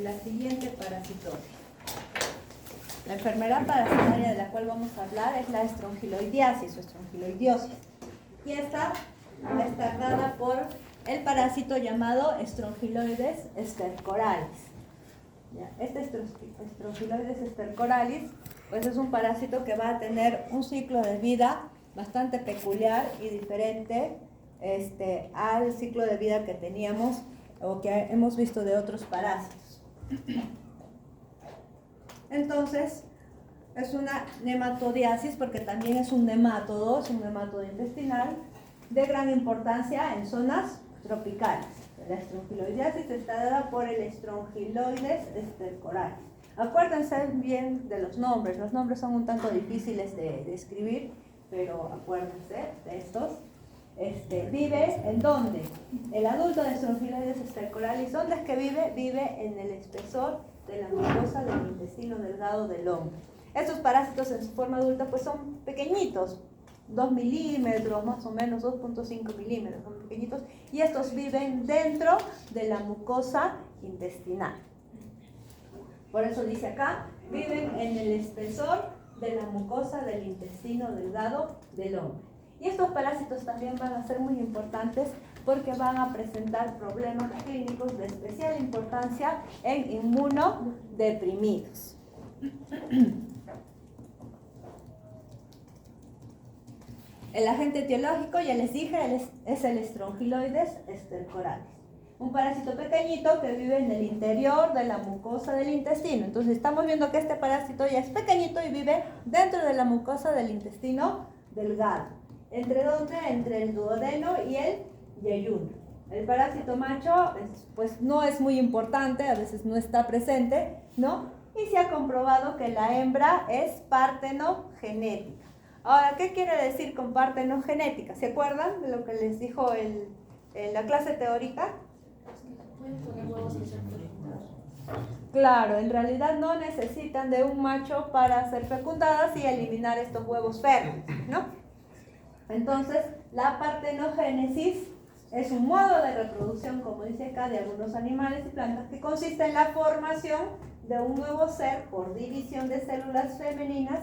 la siguiente parasitosis. La enfermedad parasitaria de la cual vamos a hablar es la estrongiloidiasis o estrongiloidiosis. Y esta está dada por el parásito llamado Strongyloides stercoralis. Este Strongyloides stercoralis pues es un parásito que va a tener un ciclo de vida bastante peculiar y diferente al ciclo de vida que teníamos o que hemos visto de otros parásitos. Entonces, es una nematodiasis porque también es un nemátodo intestinal de gran importancia en zonas tropicales. La estrongiloidiasis está dada por el Strongyloides stercoralis. Acuérdense bien de los nombres son un tanto difíciles de escribir, pero acuérdense de estos. Vive en dónde? El adulto de Strongyloides stercoralis, ¿dónde es que vive? Vive en el espesor de la mucosa del intestino delgado del hombre. Estos parásitos en su forma adulta pues son pequeñitos, 2 milímetros, más o menos 2.5 milímetros, son pequeñitos, y estos viven dentro de la mucosa intestinal. Por eso dice acá, viven en el espesor de la mucosa del intestino delgado del hombre. Y estos parásitos también van a ser muy importantes porque van a presentar problemas clínicos de especial importancia en inmunodeprimidos. El agente etiológico, ya les dije, es el Strongyloides stercoralis. Un parásito pequeñito que vive en el interior de la mucosa del intestino. Entonces estamos viendo que este parásito ya es pequeñito y vive dentro de la mucosa del intestino delgado. ¿Entre dónde? Entre el duodeno y el yeyuno. El parásito macho pues no es muy importante, a veces no está presente, ¿no? Y se ha comprobado que la hembra es partenogenética. Ahora, ¿qué quiere decir con partenogenética? ¿Se acuerdan de lo que les dijo en la clase teórica? Claro, en realidad no necesitan de un macho para ser fecundadas y eliminar estos huevos fértiles, ¿no? Entonces, la partenogénesis es un modo de reproducción, como dice acá, de algunos animales y plantas que consiste en la formación de un nuevo ser por división de células femeninas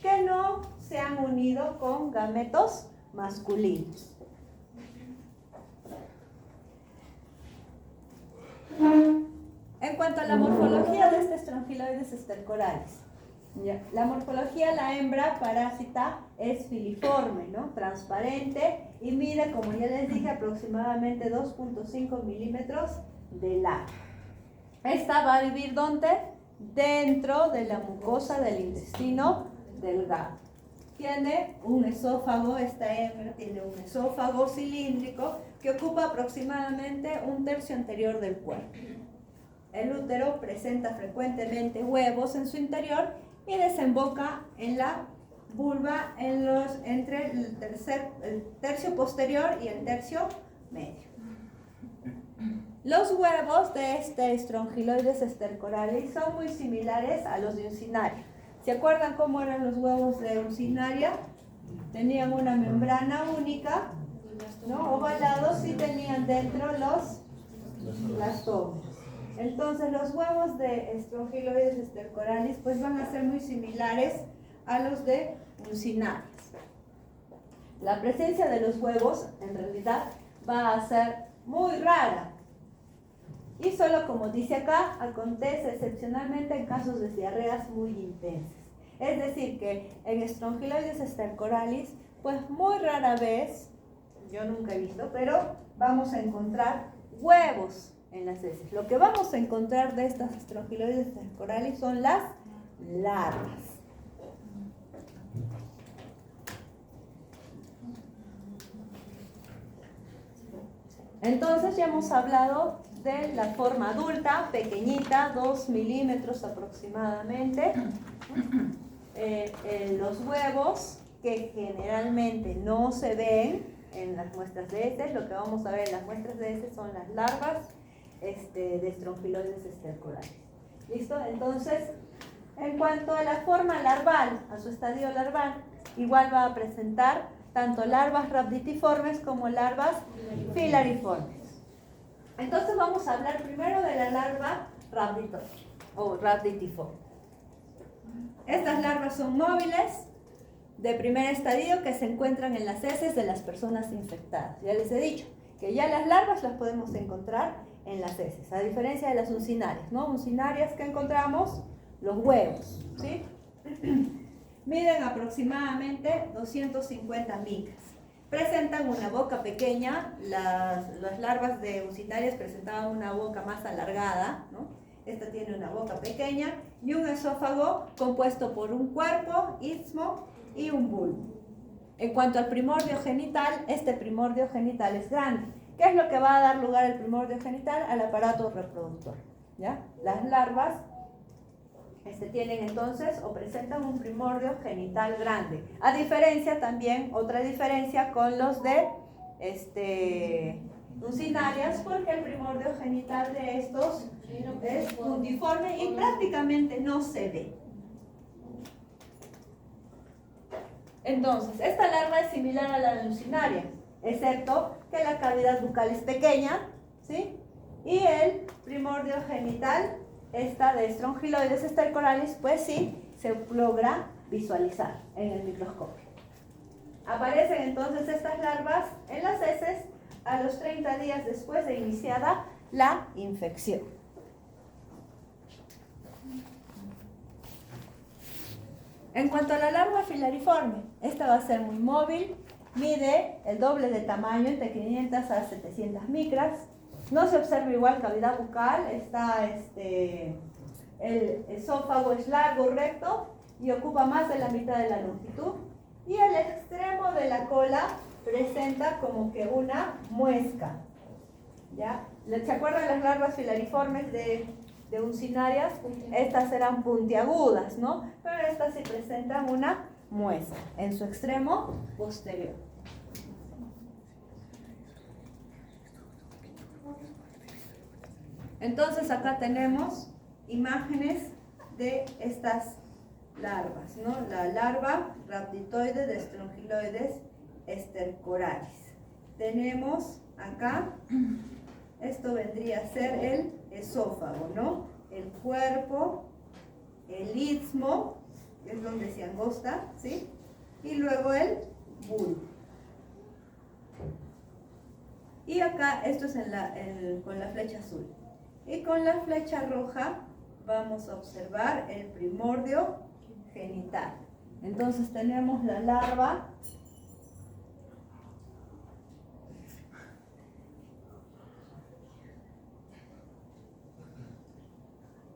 que no se han unido con gametos masculinos. En cuanto a la morfología de este Strongyloides stercoralis, la morfología, la hembra parásita es filiforme, ¿no? Transparente y mide, como ya les dije, aproximadamente 2.5 milímetros de largo. Esta va a vivir ¿dónde? Dentro de la mucosa del intestino delgado. Tiene un esófago, esta hembra tiene un esófago cilíndrico que ocupa aproximadamente 1/3 anterior del cuerpo. El útero presenta frecuentemente huevos en su interior y desemboca en la vulva entre el tercio posterior y el tercio medio. Los huevos de este Strongyloides stercoralis son muy similares a los de uncinaria. ¿Se acuerdan cómo eran los huevos de uncinaria? Tenían una membrana única, ¿no? Ovalados y tenían dentro los blastomas. Entonces los huevos de Strongyloides stercoralis pues van a ser muy similares a los de uncinaria. La presencia de los huevos en realidad va a ser muy rara. Y solo, como dice acá, acontece excepcionalmente en casos de diarreas muy intensas. Es decir, que en Strongyloides stercoralis, pues muy rara vez, yo nunca he visto, pero vamos a encontrar huevos en las heces. Lo que vamos a encontrar de estas Strongyloides stercoralis son las larvas. Entonces ya hemos hablado de la forma adulta, pequeñita, 2 milímetros aproximadamente. Los huevos que generalmente no se ven en las muestras de heces, lo que vamos a ver en las muestras de heces son las larvas de Strongyloides stercoralis. ¿Listo? Entonces, en cuanto a la forma larval, a su estadio larval, igual va a presentar tanto larvas rhabditiformes como larvas filariformes. Entonces vamos a hablar primero de la larva rhabditoide o rhabditifo. Estas larvas son móviles de primer estadio que se encuentran en las heces de las personas infectadas. Ya les he dicho que ya las larvas las podemos encontrar en las heces, a diferencia de las uncinarias, ¿no? Uncinarias que encontramos los huevos, ¿sí? Miden aproximadamente 250 micras. Presentan una boca pequeña, las larvas de uncinarias presentaban una boca más alargada, ¿no? Esta tiene una boca pequeña y un esófago compuesto por un cuerpo, istmo y un bulbo. En cuanto al primordio genital, este primordio genital es grande. ¿Qué es lo que va a dar lugar al primordio genital? Al aparato reproductor, ¿ya? Las larvas tienen entonces o presentan un primordio genital grande. A diferencia también, otra diferencia con los de uncinarias, porque el primordio genital de estos es puntiforme y prácticamente no se ve. Entonces, esta larva es similar a la de uncinaria, excepto que la cavidad bucal es pequeña, ¿sí? Y el primordio genital, esta de Strongyloides stercoralis, pues sí, se logra visualizar en el microscopio. Aparecen entonces estas larvas en las heces a los 30 días después de iniciada la infección. En cuanto a la larva filariforme, esta va a ser muy móvil, mide el doble de tamaño, entre 500 a 700 micras. No se observa igual cavidad bucal, el esófago es largo, recto y ocupa más de la mitad de la longitud. Y el extremo de la cola presenta como que una muesca, ¿ya? ¿Se acuerdan las larvas filariformes de uncinarias? Estas eran puntiagudas, ¿no? Pero estas sí presentan una muesca en su extremo posterior. Entonces acá tenemos imágenes de estas larvas, ¿no? La larva rhabditoide de Strongyloides stercoralis. Tenemos acá, esto vendría a ser el esófago, ¿no? El cuerpo, el istmo, que es donde se angosta, ¿sí? Y luego el bulbo. Y acá, esto es con la flecha azul. Y con la flecha roja vamos a observar el primordio genital. Entonces tenemos la larva,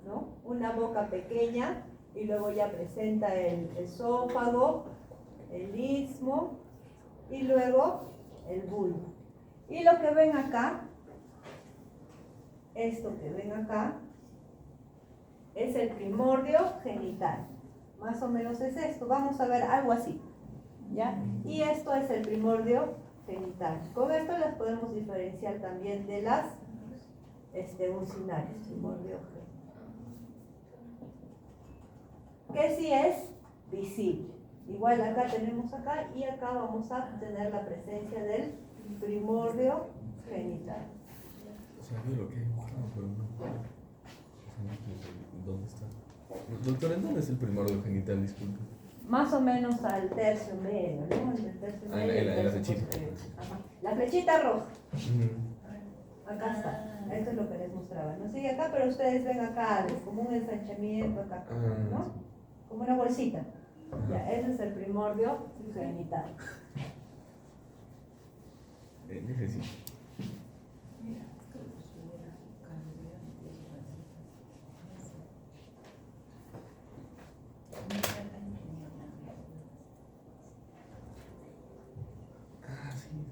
¿no? Una boca pequeña y luego ya presenta el esófago, el istmo y luego el bulbo. Y lo que ven acá, esto que ven acá, es el primordio genital. Más o menos es esto. Vamos a ver algo así, ¿ya? Y esto es el primordio genital. Con esto las podemos diferenciar también de las uncinarias. Primordio genital, que sí es visible. Igual acá tenemos acá y acá vamos a tener la presencia del primordio genital. Sabía lo que hay dibujado, pero no. ¿Dónde está? Doctor, ¿en dónde es el primordio genital? Disculpe. Más o menos al tercio medio, ¿no? El tercio medio en la flechita. Ajá. La flechita roja. Acá está. Esto es lo que les mostraba. No sigue acá, pero ustedes ven acá como un ensanchamiento acá, ¿no? Como una bolsita. Ya, ese es el primordio genital. Necesito.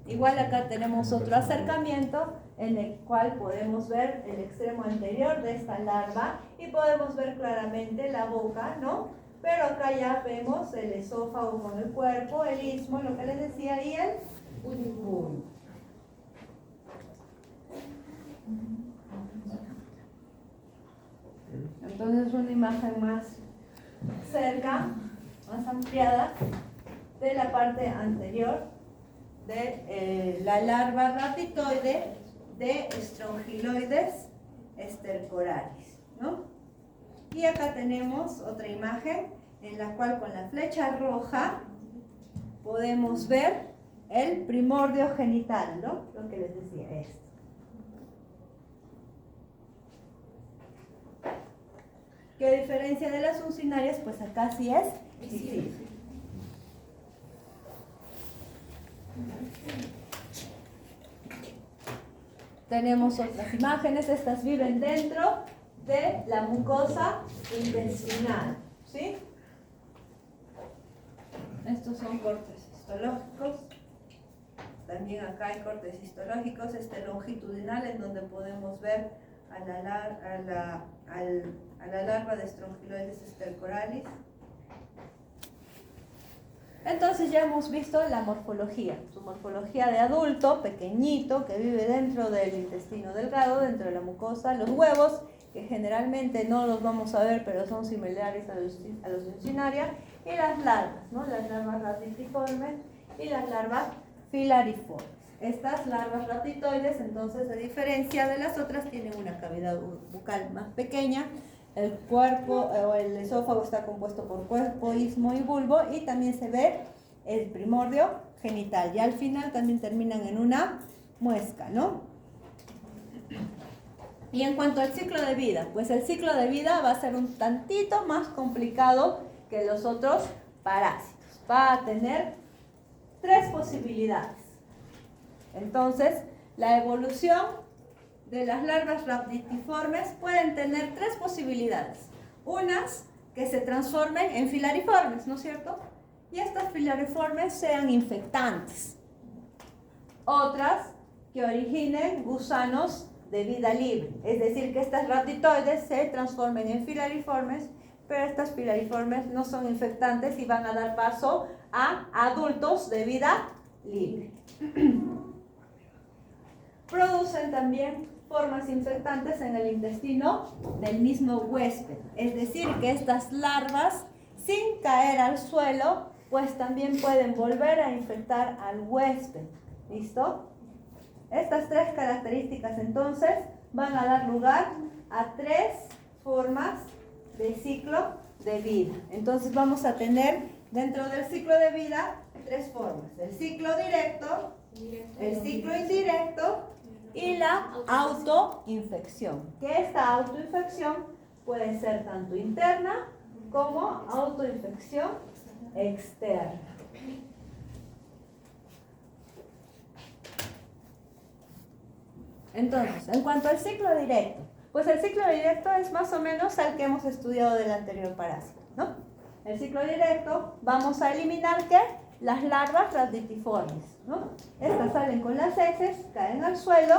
Igual acá tenemos otro acercamiento en el cual podemos ver el extremo anterior de esta larva y podemos ver claramente la boca, ¿no? Pero acá ya vemos el esófago con el cuerpo, el istmo, lo que les decía, y el bulbo. Entonces una imagen más cerca, más ampliada de la parte anterior de la larva rhabditoide de Strongyloides stercoralis, ¿no? Y acá tenemos otra imagen en la cual con la flecha roja podemos ver el primordio genital, ¿no? Lo que les decía, esto. ¿Qué diferencia de las uncinarias? Pues acá sí es visible. Tenemos otras imágenes, estas viven dentro de la mucosa intestinal, ¿sí? Estos son cortes histológicos. También acá hay cortes histológicos, longitudinal, en donde podemos ver a la larva de Strongyloides stercoralis. Entonces ya hemos visto la morfología, su morfología de adulto, pequeñito, que vive dentro del intestino delgado, dentro de la mucosa, los huevos, que generalmente no los vamos a ver, pero son similares a los de Uncinaria, y las larvas, ¿no? Las larvas raticiformes y las larvas filariformes. Estas larvas ratitoides, entonces, a diferencia de las otras, tienen una cavidad bucal más pequeña. El cuerpo o el esófago está compuesto por cuerpo, istmo y bulbo, y también se ve el primordio genital. Y al final también terminan en una muesca, ¿no? Y en cuanto al ciclo de vida, pues el ciclo de vida va a ser un tantito más complicado que los otros parásitos. Va a tener 3 posibilidades. Entonces, la evolución de las larvas raticiformes pueden tener 3 posibilidades. Unas que se transformen en filariformes, ¿no es cierto? Y estas filariformes sean infectantes. Otras que originen gusanos de vida libre, es decir, que estas ratitoides se transformen en filariformes, pero estas filariformes no son infectantes y van a dar paso a adultos de vida libre. Producen también formas infectantes en el intestino del mismo huésped, es decir, que estas larvas, sin caer al suelo, pues también pueden volver a infectar al huésped. ¿Listo? Estas 3 características entonces van a dar lugar a 3 formas de ciclo de vida. Entonces vamos a tener dentro del ciclo de vida 3 formas: el ciclo directo, el ciclo indirecto y la autoinfección. Que esta autoinfección puede ser tanto interna como autoinfección externa. Entonces, en cuanto al ciclo directo, pues el ciclo directo es más o menos el que hemos estudiado del anterior parásito, ¿no? El ciclo directo, vamos a eliminar ¿qué? Las larvas raticiformes, ¿no? Estas salen con las heces, caen al suelo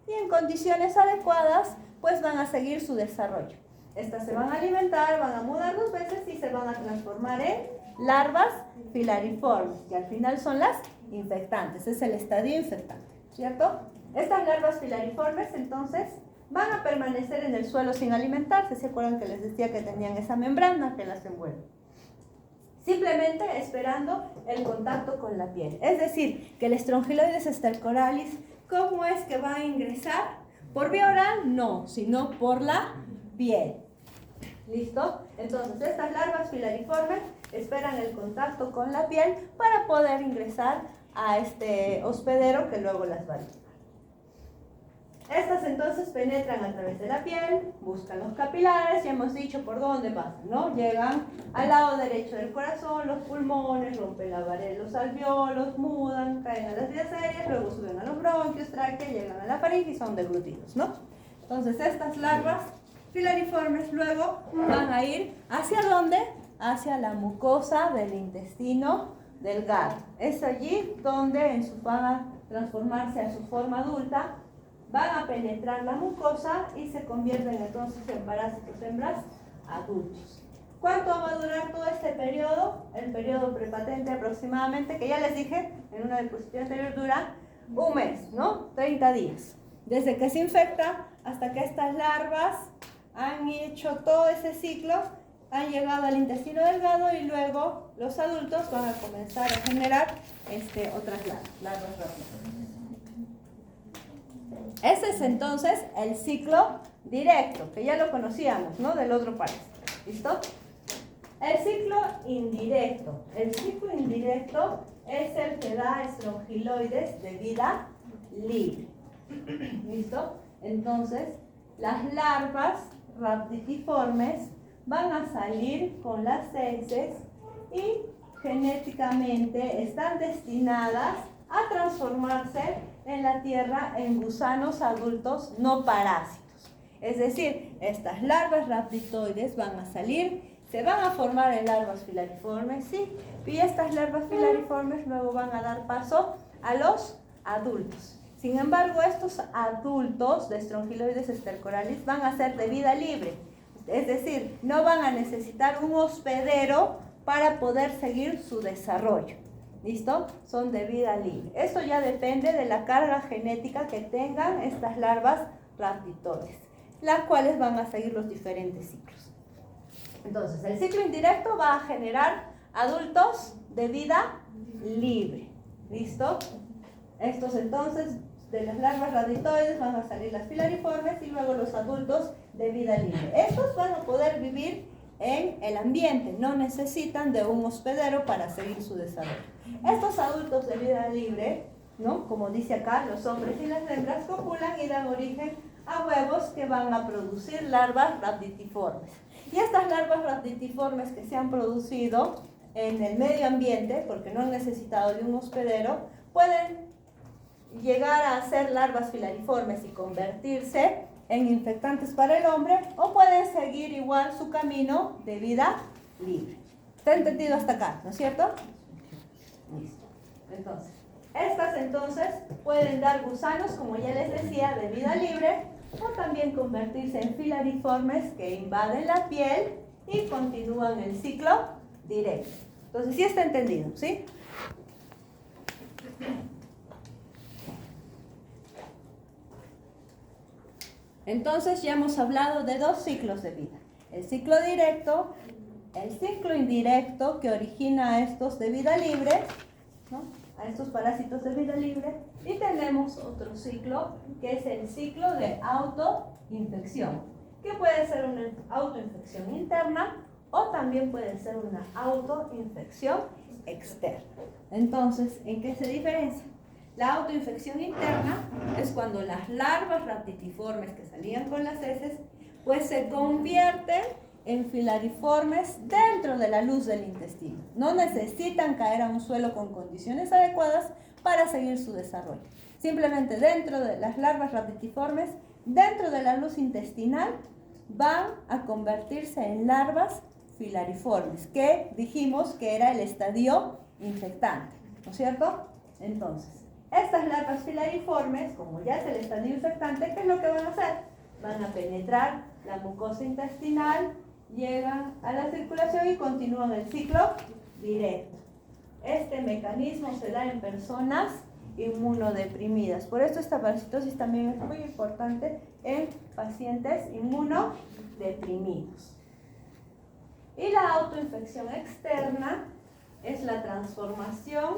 y en condiciones adecuadas, pues van a seguir su desarrollo. Estas se van a alimentar, van a mudar 2 veces y se van a transformar en larvas filariformes, que al final son las infectantes, es el estadio infectante, ¿cierto? Estas larvas filariformes, entonces, van a permanecer en el suelo sin alimentarse. ¿Se acuerdan que les decía que tenían esa membrana que las envuelve? Simplemente esperando el contacto con la piel. Es decir, que el Strongyloides stercoralis, ¿cómo es que va a ingresar? ¿Por vía oral? No, sino por la piel. ¿Listo? Entonces, estas larvas filariformes esperan el contacto con la piel para poder ingresar a este hospedero que luego las va a alimentar. Estas entonces penetran a través de la piel, buscan los capilares y hemos dicho por dónde pasan, ¿no? Llegan al lado derecho del corazón, los pulmones, rompen la pared, los alveolos, mudan, caen a las vías aéreas, luego suben a los bronquios, tráquea, llegan a la faringe y son deglutidos, ¿no? Entonces estas larvas filariformes luego van a ir ¿hacia dónde? Hacia la mucosa del intestino delgado. Es allí donde van a transformarse a su forma adulta, van a penetrar la mucosa y se convierten entonces en parásitos hembras adultos. ¿Cuánto va a durar todo este periodo? El periodo prepatente aproximadamente, que ya les dije en una diapositiva anterior, dura 1 mes, ¿no? 30 días. Desde que se infecta hasta que estas larvas han hecho todo ese ciclo, han llegado al intestino delgado y luego los adultos van a comenzar a generar otras larvas rápidas. Ese es entonces el ciclo directo, que ya lo conocíamos, ¿no? Del otro parásito. ¿Listo? El ciclo indirecto. El ciclo indirecto es el que da estrongiloides de vida libre. ¿Listo? Entonces, las larvas rhabditiformes van a salir con las heces y genéticamente están destinadas a transformarse en la tierra en gusanos adultos no parásitos. Es decir, estas larvas rhabditoides van a salir, se van a formar en larvas filariformes, sí, y estas larvas filariformes luego van a dar paso a los adultos. Sin embargo, estos adultos de Strongyloides stercoralis van a ser de vida libre, es decir, no van a necesitar un hospedero para poder seguir su desarrollo. ¿Listo? Son de vida libre. Esto ya depende de la carga genética que tengan estas larvas rhabditoides, las cuales van a seguir los diferentes ciclos. Entonces, el ciclo indirecto va a generar adultos de vida libre. ¿Listo? Estos entonces, de las larvas rhabditoides van a salir las filariformes y luego los adultos de vida libre. Estos van a poder vivir en el ambiente, no necesitan de un hospedero para seguir su desarrollo. Estos adultos de vida libre, ¿no? Como dice acá, los hombres y las hembras copulan y dan origen a huevos que van a producir larvas rhabditiformes. Y estas larvas rhabditiformes que se han producido en el medio ambiente, porque no han necesitado de un hospedero, pueden llegar a ser larvas filariformes y convertirse en infectantes para el hombre, o pueden seguir igual su camino de vida libre. ¿Está entendido hasta acá, no es cierto? Listo. Entonces, estas entonces pueden dar gusanos, como ya les decía, de vida libre, o también convertirse en filariformes que invaden la piel y continúan el ciclo directo. Entonces, sí está entendido, ¿sí? Entonces ya hemos hablado de dos ciclos de vida. El ciclo directo, el ciclo indirecto que origina a estos de vida libre, ¿no? A estos parásitos de vida libre. Y tenemos otro ciclo que es el ciclo de autoinfección, que puede ser una autoinfección interna o también puede ser una autoinfección externa. Entonces, ¿en qué se diferencia? La autoinfección interna es cuando las larvas rhabditiformes que salían con las heces, pues se convierten en filariformes dentro de la luz del intestino. No necesitan caer a un suelo con condiciones adecuadas para seguir su desarrollo. Simplemente dentro de las larvas rhabditiformes, dentro de la luz intestinal, van a convertirse en larvas filariformes, que dijimos que era el estadio infectante, ¿no es cierto? Entonces, estas larvas filariformes, como ya es el estadio infectante, ¿qué es lo que van a hacer? Van a penetrar la mucosa intestinal, llegan a la circulación y continúan el ciclo directo. Este mecanismo se da en personas inmunodeprimidas. Por esto esta parasitosis también es muy importante en pacientes inmunodeprimidos. Y la autoinfección externa es la transformación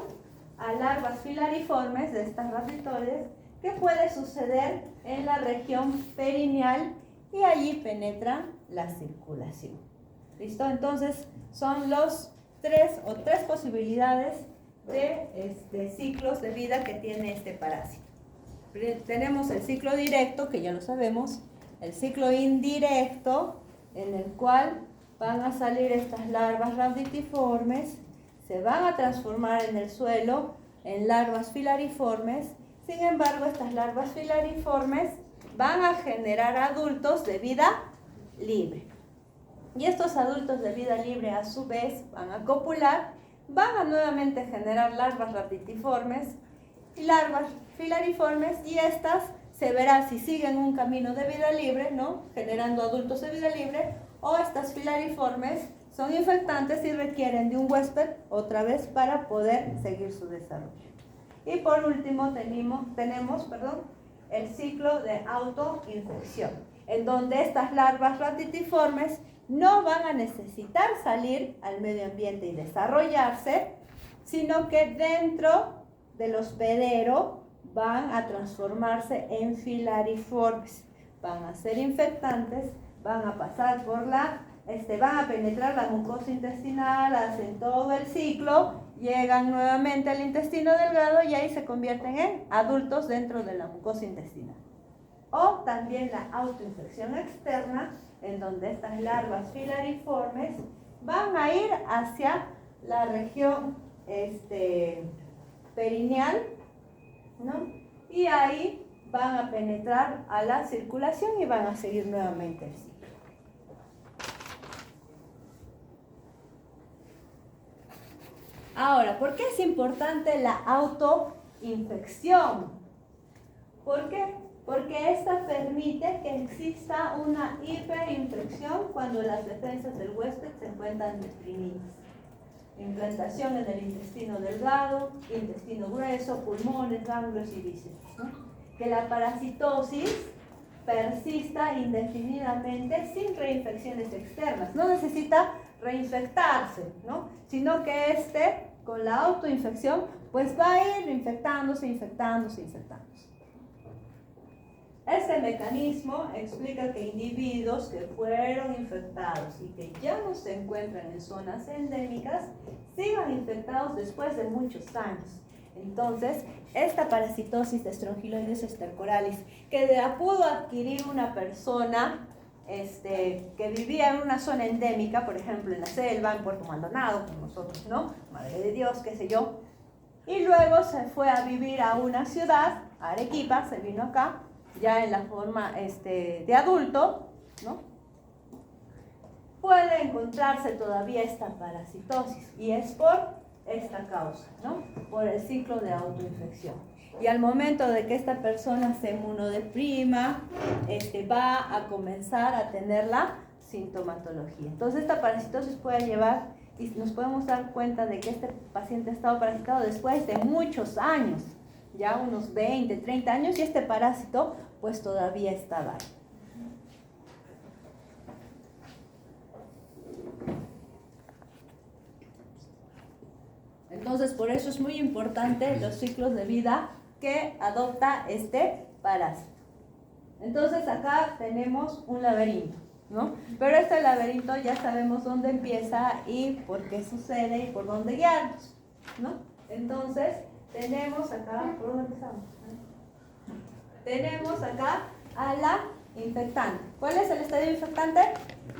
a larvas filariformes de estas rhabditoides que puede suceder en la región perineal y allí penetra la circulación. ¿Listo? Entonces son los tres posibilidades de ciclos de vida que tiene este parásito. Tenemos el ciclo directo, que ya lo sabemos, el ciclo indirecto, en el cual van a salir estas larvas rhabditiformes, se van a transformar en el suelo en larvas filariformes. Sin embargo, estas larvas filariformes van a generar adultos de vida libre. Y estos adultos de vida libre, a su vez, van a copular, van a nuevamente generar larvas rhabditiformes y larvas filariformes, y estas se verá si siguen un camino de vida libre, ¿no? Generando adultos de vida libre, o estas filariformes son infectantes y requieren de un huésped otra vez para poder seguir su desarrollo. Y por último tenemos el ciclo de autoinfección, en donde estas larvas rhabditiformes no van a necesitar salir al medio ambiente y desarrollarse, sino que dentro del hospedero van a transformarse en filariformes, van a ser infectantes, van a pasar por la van a penetrar la mucosa intestinal, hacen todo el ciclo, llegan nuevamente al intestino delgado y ahí se convierten en adultos dentro de la mucosa intestinal. O también la autoinfección externa, en donde estas larvas filariformes van a ir hacia la región perineal, ¿no? Y ahí van a penetrar a la circulación y van a seguir nuevamente el ciclo. Ahora, ¿por qué es importante la autoinfección? ¿Por qué? Porque esta permite que exista una hiperinfección cuando las defensas del huésped se encuentran deprimidas. Implantación en el intestino delgado, intestino grueso, pulmones, ganglios y vísceras, ¿no? Que la parasitosis persista indefinidamente sin reinfecciones externas. No necesita reinfectarse, ¿no? Sino que con la autoinfección, pues va a ir infectándose. Este mecanismo explica que individuos que fueron infectados y que ya no se encuentran en zonas endémicas sigan infectados después de muchos años. Entonces, esta parasitosis de Strongyloides estercoralis que la pudo adquirir una persona que vivía en una zona endémica, por ejemplo en la selva, en Puerto Maldonado, como nosotros, ¿no? Madre de Dios, qué sé yo. Y luego se fue a vivir a una ciudad, a Arequipa, se vino acá, ya en la forma de adulto, ¿no? Puede encontrarse todavía esta parasitosis y es por esta causa, ¿no? Por el ciclo de autoinfección. Y al momento de que esta persona se inmunodeprima, va a comenzar a tener la sintomatología. Entonces esta parasitosis puede llevar, y nos podemos dar cuenta de que este paciente ha estado parasitado después de muchos años, ya unos 20, 30 años, y este parásito pues todavía estaba ahí. Entonces, por eso es muy importante los ciclos de vida que adopta este parásito. Entonces, acá tenemos un laberinto, ¿no? Pero este laberinto ya sabemos dónde empieza y por qué sucede y por dónde guiarnos, ¿no? Entonces, tenemos acá, ¿por dónde empezamos? Tenemos acá a la infectante. ¿Cuál es el estadio infectante?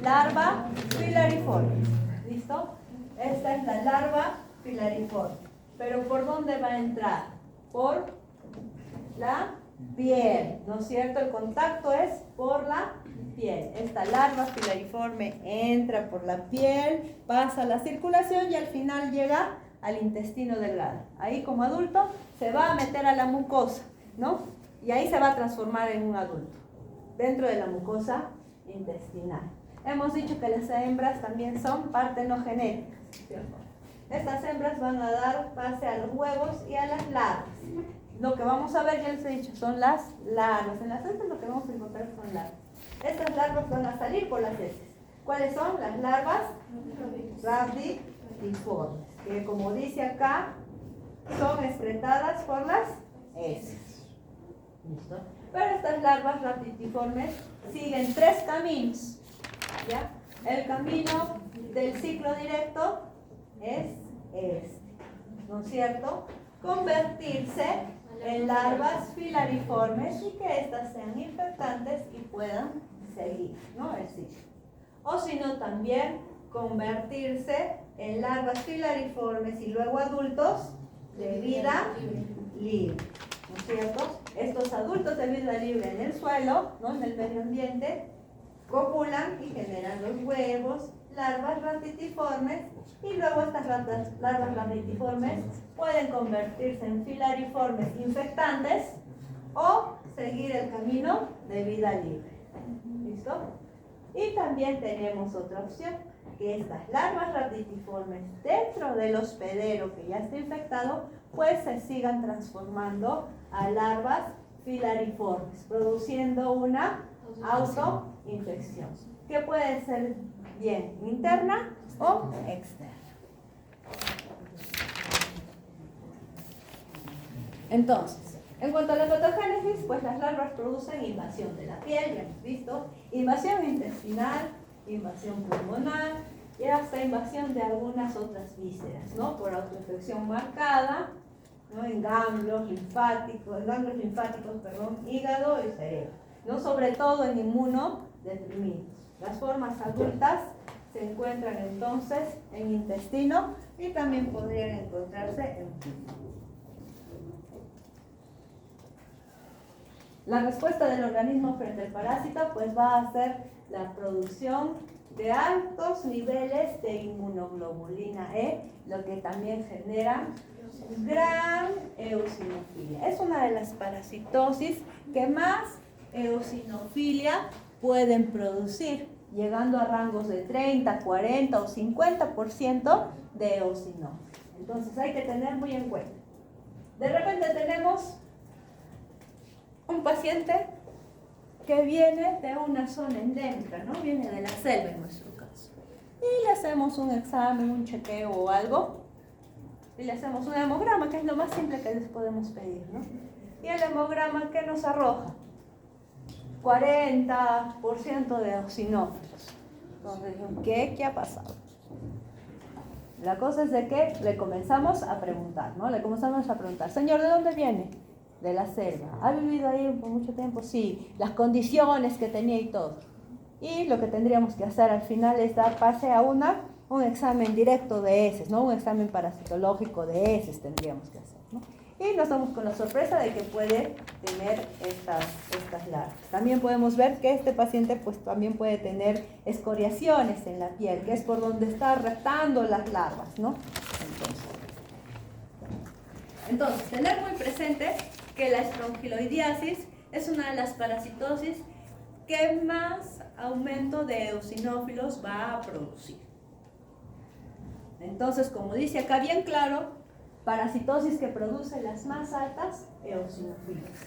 Larva filariforme. ¿Listo? Esta es la larva filariforme. ¿Pero por dónde va a entrar? Por la piel, ¿no es cierto? El contacto es por la piel. Esta larva filariforme entra por la piel, pasa la circulación y al final llega al intestino delgado. Ahí como adulto se va a meter a la mucosa, ¿no? Y ahí se va a transformar en un adulto, dentro de la mucosa intestinal. Hemos dicho que las hembras también son partenogenéticas, ¿cierto? Estas hembras van a dar base a los huevos y a las larvas. Lo que vamos a ver, ya les he dicho, son las larvas. En las heces lo que vamos a encontrar son larvas. Estas larvas van a salir por las heces. ¿Cuáles son? Las larvas rhabditiformes, que como dice acá, son excretadas por las heces. ¿Listo? Pero estas larvas rhabditiformes siguen tres caminos, ¿ya? El camino del ciclo directo es ¿no es cierto? Convertirse en larvas filariformes y que éstas sean infectantes y puedan seguir, ¿no? El ciclo. O si no, también convertirse en larvas filariformes y luego adultos de vida libre, ¿no es cierto? Estos adultos de vida libre en el suelo, ¿no? En el medio ambiente, copulan y generan los huevos, larvas rhabditiformes, y luego estas larvas rhabditiformes pueden convertirse en filariformes infectantes o seguir el camino de vida libre. ¿Listo? Y también tenemos otra opción, que estas larvas rhabditiformes dentro del hospedero que ya está infectado, pues se sigan transformando a larvas filariformes, produciendo una autoinfección, que puede ser bien interna o externa. Entonces, en cuanto a la patogénesis, pues las larvas producen invasión de la piel, ya hemos visto, invasión intestinal, invasión pulmonar y hasta invasión de algunas otras vísceras, ¿no? Por autoinfección marcada, ¿no? En ganglios linfáticos, hígado y cerebro, ¿no? Sobre todo en inmunodeprimidos. Las formas adultas se encuentran entonces en intestino y también podrían encontrarse en pulmón. La respuesta del organismo frente al parásito pues va a ser la producción de altos niveles de inmunoglobulina E, lo que también genera gran eosinofilia. Es una de las parasitosis que más eosinofilia pueden producir, llegando a rangos de 30, 40 o 50% de eosinófilos. Entonces hay que tener muy en cuenta. De repente tenemos un paciente que viene de una zona endémica, ¿no? Viene de la selva en nuestro caso. Y le hacemos un examen, un chequeo o algo, y le hacemos un hemograma, que es lo más simple que les podemos pedir, ¿no? Y el hemograma, ¿qué nos arroja? 40% de eosinófilos. Entonces, ¿qué ha pasado? La cosa es de que le comenzamos a preguntar, ¿no? Le comenzamos a preguntar, señor, ¿de dónde viene? De la selva. ¿Ha vivido ahí por mucho tiempo? Sí. Las condiciones que tenía y todo. Y lo que tendríamos que hacer al final es dar pase a un examen directo de heces, ¿no? Un examen parasitológico de heces tendríamos que hacer, ¿no? Y nos damos con la sorpresa de que puede tener estas larvas. También podemos ver que este paciente pues también puede tener escoriaciones en la piel, que es por donde está reptando las larvas, ¿no? Entonces, tener muy presente que la estrongiloidiasis es una de las parasitosis que más aumento de eosinófilos va a producir. Entonces, como dice acá bien claro, parasitosis que produce las más altas eosinofilias.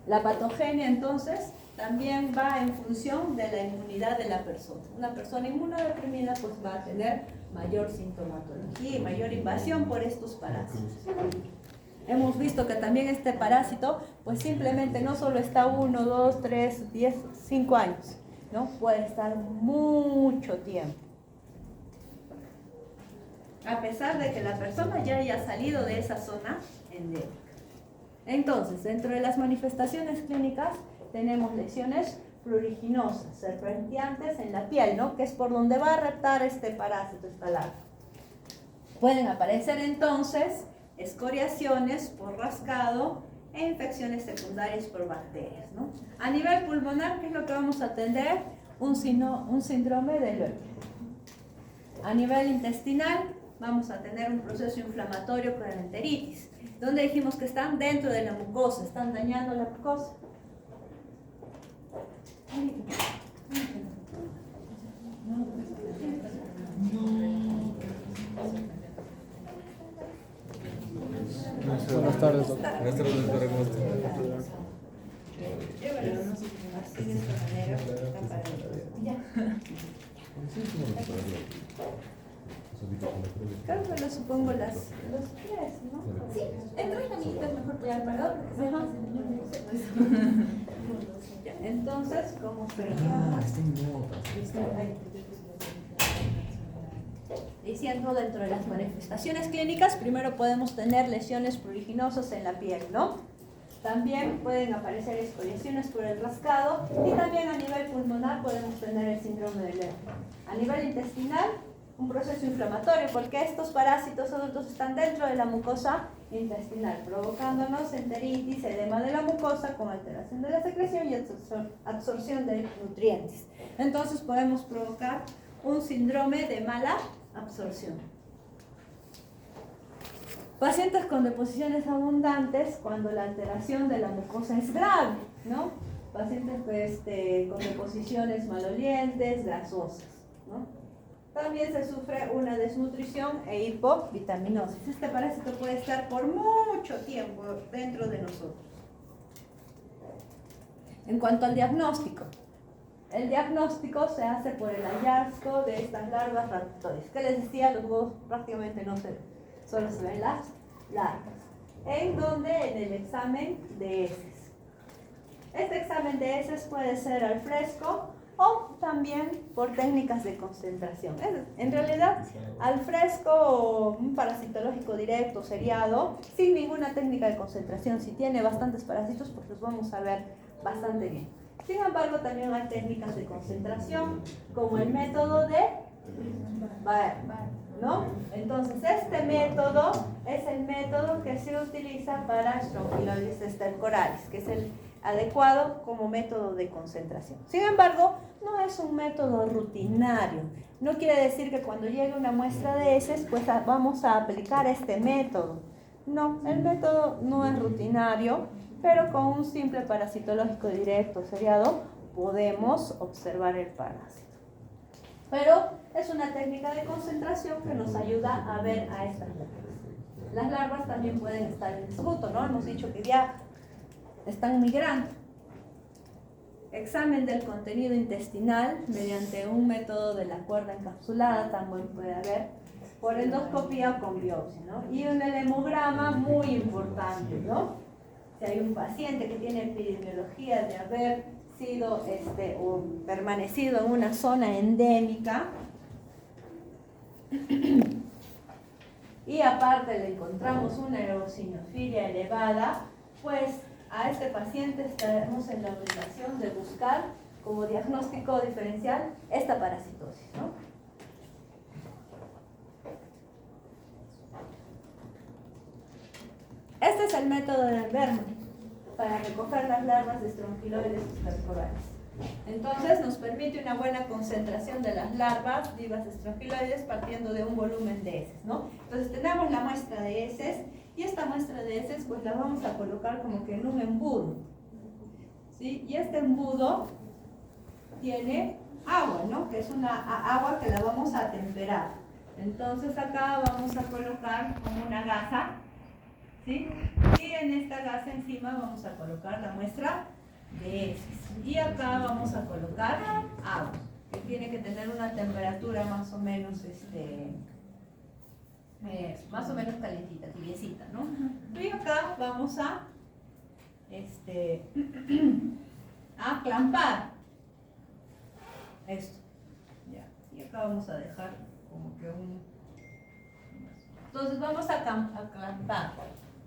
La patogenia, entonces, también va en función de la inmunidad de la persona. Una persona inmunodeprimida pues va a tener mayor sintomatología y mayor invasión por estos parásitos. Hemos visto que también este parásito pues simplemente no solo está 1, 2, 3, 10, 5 años, ¿no? Puede estar mucho tiempo. A pesar de que la persona ya haya salido de esa zona endémica. Entonces, dentro de las manifestaciones clínicas tenemos lesiones pruriginosas, serpenteantes en la piel, ¿no? Que es por donde va a reptar este parásito, esta larva. Pueden aparecer entonces escoriaciones por rascado e infecciones secundarias por bacterias, ¿no? A nivel pulmonar, ¿qué es lo que vamos a atender? Un síndrome de Loewe. A nivel intestinal, vamos a tener un proceso inflamatorio con enteritis, donde dijimos que están dentro de la mucosa, están dañando la mucosa. Buenas tardes, doctor. Buenas tardes, doctora, ¿cómo está? Así de esta manera, está para ya. Creo que lo supongo los pies, ¿no? Sí, entre las amiguitas mejor cuidar para Entonces, ¿cómo sería? Diciendo dentro de las manifestaciones clínicas, primero podemos tener lesiones pruriginosas en la piel, ¿no? También pueden aparecer escoriaciones por el rascado y también a nivel pulmonar podemos tener el síndrome de Loewe. A nivel intestinal, un proceso inflamatorio porque estos parásitos adultos están dentro de la mucosa intestinal, provocándonos enteritis, edema de la mucosa con alteración de la secreción y absorción de nutrientes. Entonces podemos provocar un síndrome de mala absorción. Pacientes con deposiciones abundantes cuando la alteración de la mucosa es grave, ¿no? Pacientes con deposiciones malolientes, grasosas, ¿no? También se sufre una desnutrición e hipovitaminosis. Este parásito puede estar por mucho tiempo dentro de nosotros. En cuanto al diagnóstico, el diagnóstico se hace por el hallazgo de estas larvas raptorias. ¿Qué les decía? Los huevos prácticamente no se ven, solo se ven las larvas. ¿En donde? En el examen de heces. Este examen de heces puede ser al fresco o también por técnicas de concentración. En realidad, al fresco o un parasitológico directo, seriado, sin ninguna técnica de concentración, si tiene bastantes parásitos, pues los vamos a ver bastante bien. Sin embargo, también hay técnicas de concentración, como el método de Baer, ¿no? Entonces, este método es el método que se utiliza para Strongyloides estercoralis, que es el adecuado como método de concentración. Sin embargo, no es un método rutinario. No quiere decir que cuando llegue una muestra de heces, pues vamos a aplicar este método. No, el método no es rutinario, pero con un simple parasitológico directo seriado podemos observar el parásito. Pero es una técnica de concentración que nos ayuda a ver a estas larvas. Las larvas también pueden estar en escuto, ¿no? Hemos dicho que ya están migrando. Examen del contenido intestinal mediante un método de la cuerda encapsulada, también puede haber, por endoscopía o con biopsia, ¿no? Y un hemograma muy importante, ¿no? Si hay un paciente que tiene epidemiología de haber sido o permanecido en una zona endémica y aparte le encontramos una eosinofilia elevada, pues a este paciente estaremos en la obligación de buscar como diagnóstico diferencial esta parasitosis, ¿no? Este es el método de Berman para recoger las larvas de Strongyloides estercoralis. Entonces nos permite una buena concentración de las larvas vivas de Strongyloides partiendo de un volumen de heces, ¿no? Entonces tenemos la muestra de heces y esta muestra de heces pues la vamos a colocar como que en un embudo, ¿sí? Y este embudo tiene agua, ¿no? Que es una agua que la vamos a temperar. Entonces acá vamos a colocar como una gasa, ¿sí? Y en esta gasa encima vamos a colocar la muestra de heces. Y acá vamos a colocar agua, que tiene que tener una temperatura más o menos, más o menos calentita, tibiecita, ¿no? Y acá vamos a, a clampar esto. Ya. Y acá vamos a dejar como que Entonces vamos a clampar.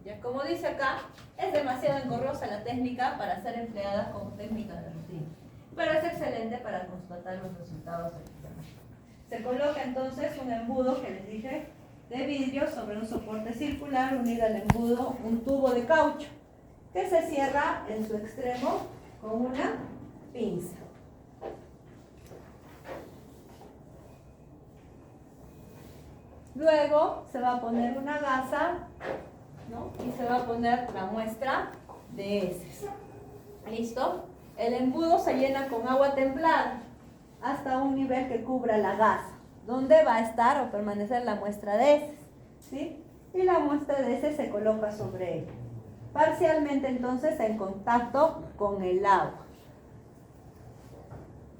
Ya, como dice acá, es demasiado engorrosa la técnica para ser empleada como técnica de rutina, pero es excelente para constatar los resultados del examen. Se coloca entonces un embudo, que les dije, de vidrio sobre un soporte circular, unido al embudo un tubo de caucho, que se cierra en su extremo con una pinza. Luego se va a poner una gasa, ¿no? Y se va a poner la muestra de heces. ¿Listo? El embudo se llena con agua templada hasta un nivel que cubra la gasa, donde va a estar o permanecer la muestra de heces, ¿sí? Y la muestra de heces se coloca sobre ella, parcialmente entonces en contacto con el agua.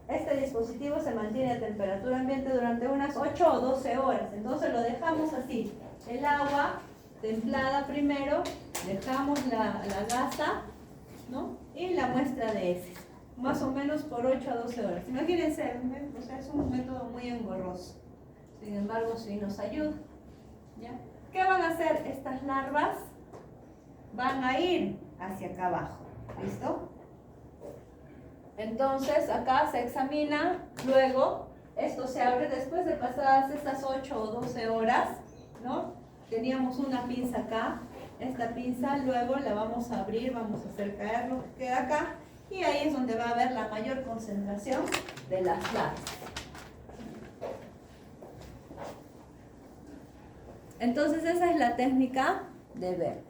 Este dispositivo se mantiene a temperatura ambiente durante unas 8 o 12 horas, entonces lo dejamos así, el agua templada primero, dejamos la gasa, ¿no? Y la muestra de heces, más o menos por 8 a 12 horas. Imagínense, o sea, es un método muy engorroso, sin embargo sí nos ayuda, ¿ya? ¿Qué van a hacer estas larvas? Van a ir hacia acá abajo, ¿listo? Entonces acá se examina, luego esto se abre después de pasadas estas 8 o 12 horas, ¿no? Teníamos una pinza acá, esta pinza luego la vamos a abrir, vamos a hacer caer lo que queda acá y ahí es donde va a haber la mayor concentración de las larvas. Entonces esa es la técnica de ver.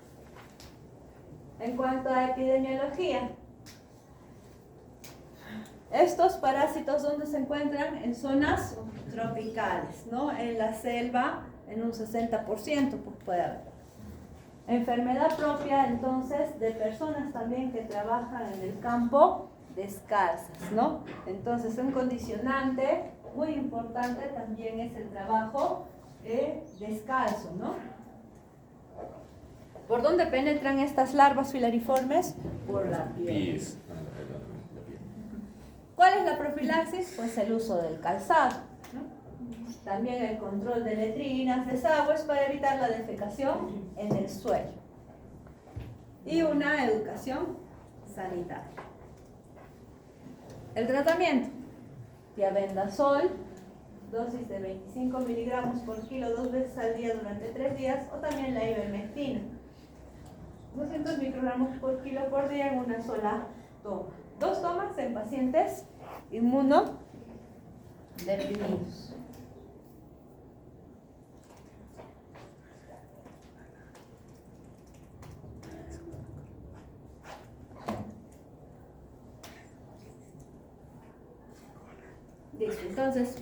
En cuanto a epidemiología, estos parásitos, ¿dónde se encuentran? En zonas tropicales, ¿no? En la selva, en un 60%, pues puede haber. Enfermedad propia, entonces, de personas también que trabajan en el campo descalzas, ¿no? Entonces, un condicionante muy importante también es el trabajo descalzo, ¿no? ¿Por dónde penetran estas larvas filariformes? Por la piel. ¿Cuál es la profilaxis? Pues el uso del calzado, ¿no? También el control de letrinas, desagües para evitar la defecación en el suelo. Y una educación sanitaria. El tratamiento: diabendazol, dosis de 25 miligramos por kilo 2 veces al día durante 3 días, o también la ivermectina, 200 microgramos por kilo por día en una sola toma. 2 tomas en pacientes inmunodeprimidos. Listo, entonces